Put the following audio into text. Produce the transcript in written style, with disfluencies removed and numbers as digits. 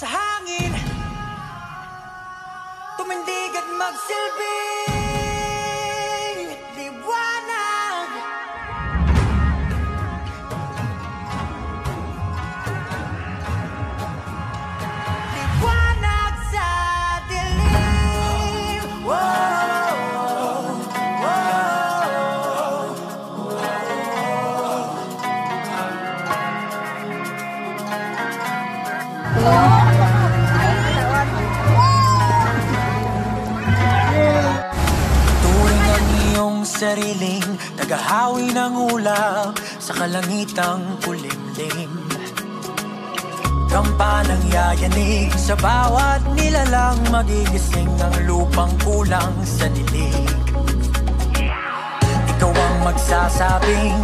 sa hangin, tumindig at magsilbing liwanag. Liwanag sa dilim. Turing ang iyong sariling tagahawi ng ulap sa kalangitang kulimlim. Kampalang yayanig sa bawat nilalang, magigising ang lupang kulang sa dilig. Ikaw ang magsasabing